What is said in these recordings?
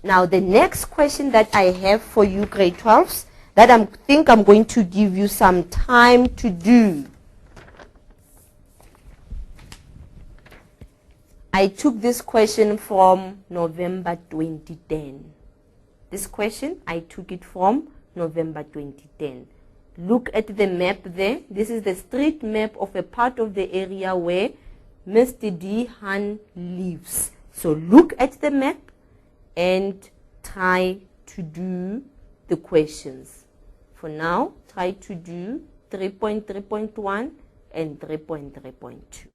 Now, the next question that I have for you, grade 12s, that I think I'm going to give you some time to do. I took this question from November 2010. This question, I took it from November 2010. Look at the map there. This is the street map of a part of the area where Mr. D. Han lives. So look at the map and try to do the questions. For now, try to do 3.3.1 and 3.3.2.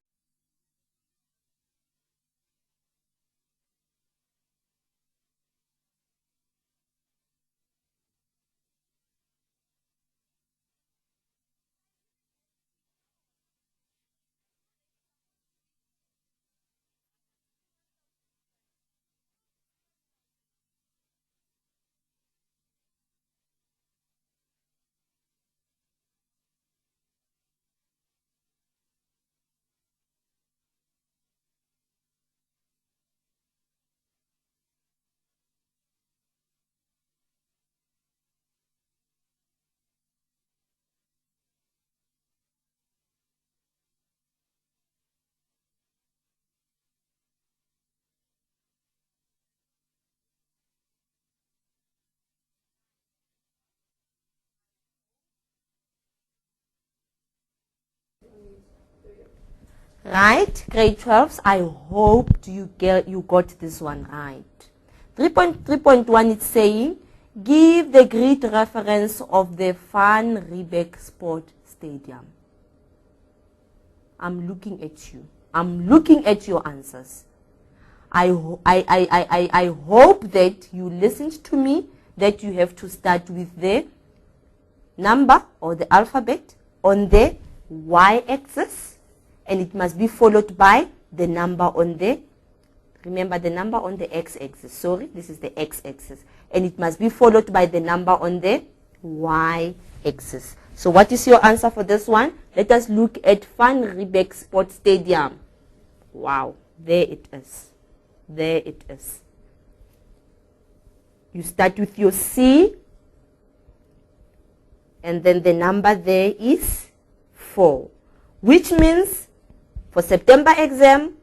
Right, grade 12s, I hope you got this one right. 3.3.1, it's saying, give the grid reference of the Van Riebeck Sport Stadium. I'm looking at you. I'm looking at your answers. I hope that you listened to me, that you have to start with the number or the alphabet on the y-axis. And it must be followed by the number on the, remember the number on the x-axis. Sorry, this is the x-axis. And it must be followed by the number on the y-axis. So what is your answer for this one? Let us look at Van Riebeck Sport Stadium. Wow, there it is. There it is. You start with your C. And then the number there is 4. Which means for September exam,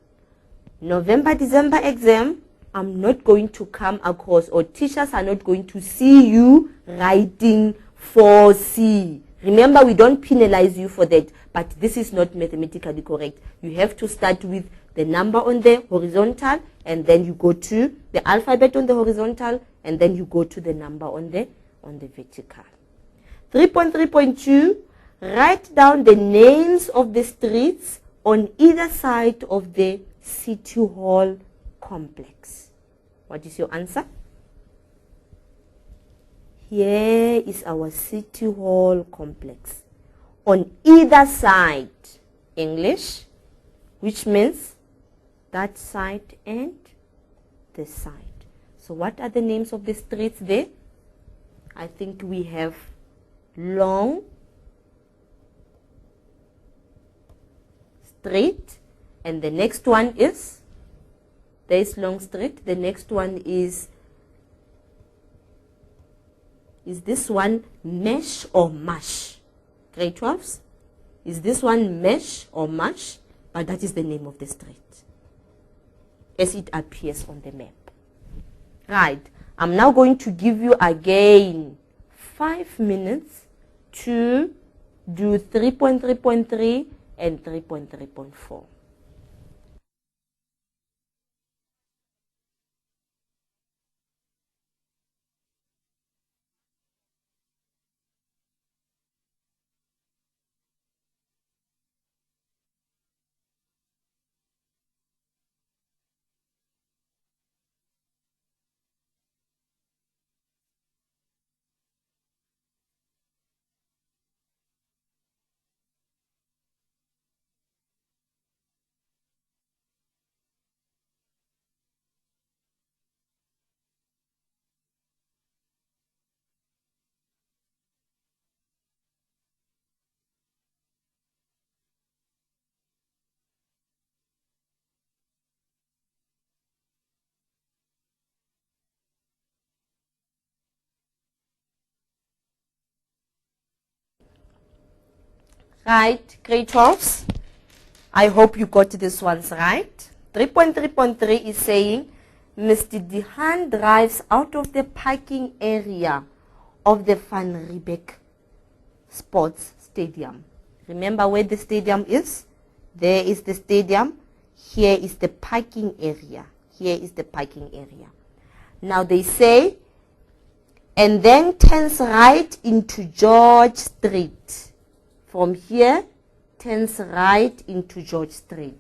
November, December exam, I'm not going to come across, or teachers are not going to see you writing 4C. Remember, we don't penalize you for that, but this is not mathematically correct. You have to start with the number on the horizontal, and then you go to the alphabet on the horizontal, and then you go to the number on the vertical. 3.3.2, write down the names of the streets on either side of the City Hall complex. What is your answer? Here is our City Hall complex. On either side, English, which means that side and this side. So what are the names of the streets there? I think we have Long Street, and the next one is, there is Long Street. The next one is this one Mesh or Mash? Grade 12s? Is this one Mesh or Mash? But that is the name of the street as it appears on the map. Right, I'm now going to give you again 5 minutes to do 3.3.3 and 3.3.4. Right, grade 12s. I hope you got these ones right. 3.3.3 is saying, Mr. Dehan drives out of the parking area of the Van Riebeeck Sports Stadium. Remember where the stadium is? There is the stadium. Here is the parking area. Here is the parking area. Now they say, and then turns right into George Street. From here, turns right into George Street.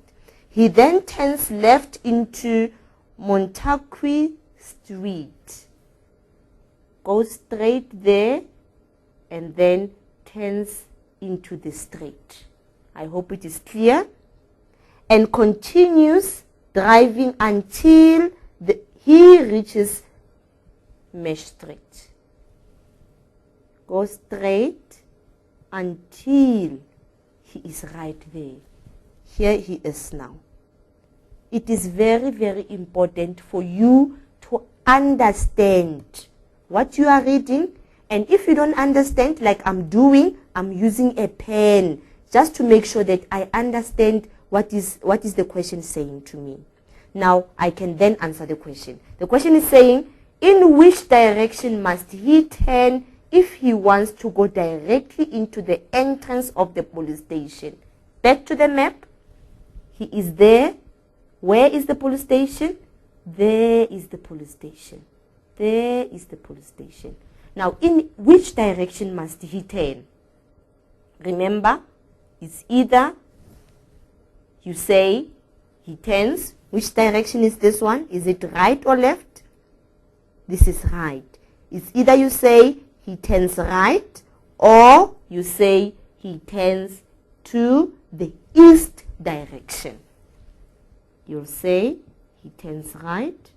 He then turns left into Montague Street. Goes straight there and then turns into the street. I hope it is clear. And continues driving until he reaches Mesh Street. Go straight until he is right there. Here he is now. It is very, very important for you to understand what you are reading. And if you don't understand, like I'm doing, I'm using a pen just to make sure that I understand what is the question saying to me. Now, I can then answer the question. The question is saying, in which direction must he turn if he wants to go directly into the entrance of the police station? Back to the map. He is there. Where is the police station? There is the police station. There is the police station. Now, in which direction must he turn? Remember, it's either you say he turns. Which direction is this one? Is it right or left? This is right. It's either you say he turns right or you say he turns to the east direction. You'll say he turns right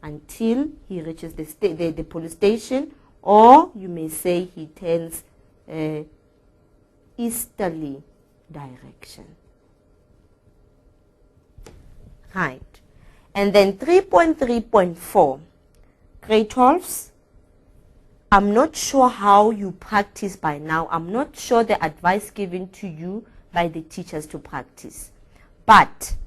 until he reaches the police station, or you may say he turns easterly direction. Right. And then 3.3.4, grade 12s. I'm not sure how you practice by now. I'm not sure the advice given to you by the teachers to practice. But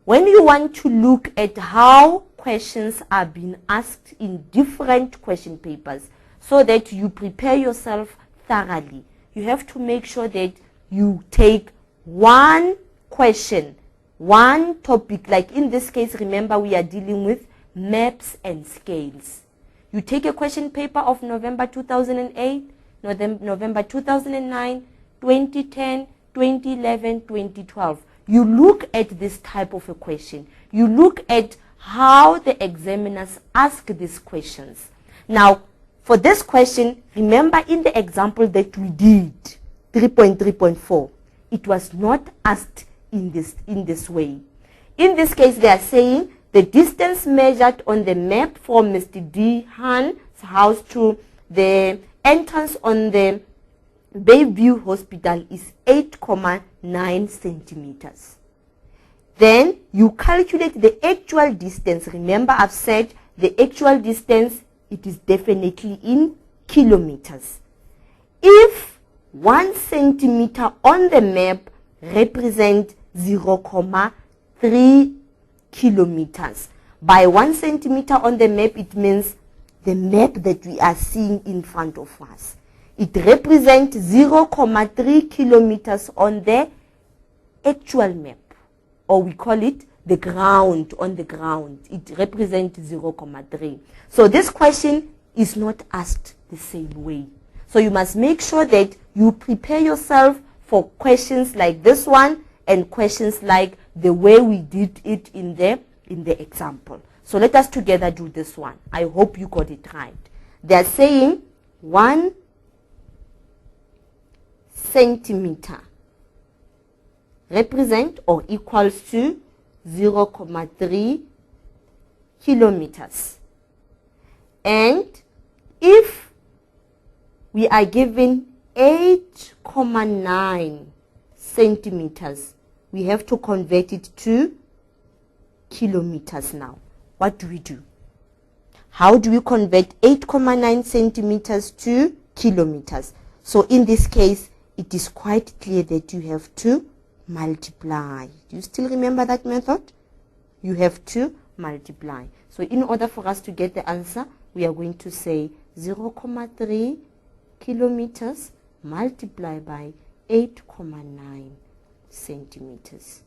when you want to look at how questions are being asked in different question papers so that you prepare yourself thoroughly, you have to make sure that you take one question, one topic. Like in this case, remember we are dealing with maps and scales. You take a question paper of November 2008, November 2009, 2010, 2011, 2012. You look at this type of a question. You look at how the examiners ask these questions. Now, for this question, remember in the example that we did, 3.3.4, it was not asked in this way. In this case, they are saying the distance measured on the map from Mr. Dehan's house to the entrance on the Bayview Hospital is 8.9 centimeters. Then you calculate the actual distance. Remember, I've said the actual distance, it is definitely in kilometers. If 1 centimeter on the map represents 0.3 kilometers, by 1 centimeter on the map, it means the map that we are seeing in front of us. It represents 0.3 kilometers on the actual map, or we call it the ground, on the ground. It represents 0.3. So this question is not asked the same way. So you must make sure that you prepare yourself for questions like this one and questions like the way we did it in the example. So let us together do this one. I hope you got it right. They are saying 1 centimeter represent or equals to 0.3 kilometers. And if we are given 8.9 centimeters, we have to convert it to kilometers now. What do we do? How do we convert 8.9 centimeters to kilometers? So in this case, it is quite clear that you have to multiply. Do you still remember that method? You have to multiply. So in order for us to get the answer, we are going to say 0.3 kilometers multiplied by 8.9 centimeters.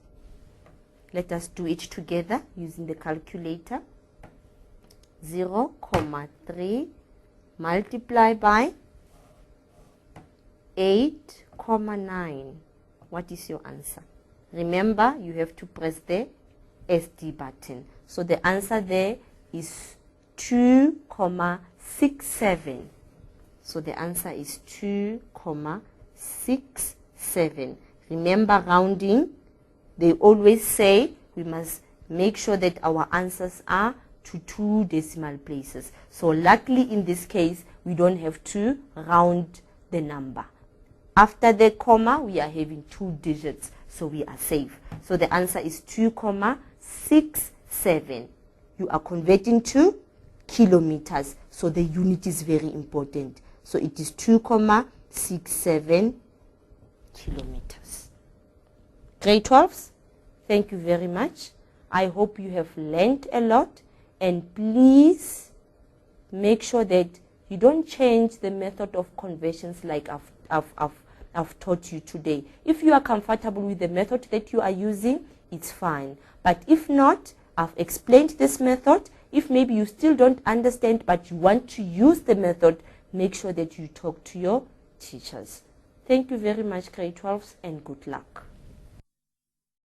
Let us do it together using the calculator. 0.3 multiplied by 8.9. What is your answer? Remember, you have to press the SD button. So the answer there is 2.67. So the answer is 2.67. Remember, rounding, they always say we must make sure that our answers are to 2 decimal places. So luckily in this case, we don't have to round the number. After the comma, we are having 2 digits, so we are safe. So the answer is 2.67. You are converting to kilometers, so the unit is very important. So it is 2.67 kilometers. Grade 12s, thank you very much. I hope you have learned a lot, and please make sure that you don't change the method of conversions like I've taught you today. If you are comfortable with the method that you are using, it's fine. But if not, I've explained this method. If maybe you still don't understand but you want to use the method, make sure that you talk to your teachers. Thank you very much, grade 12s, and good luck.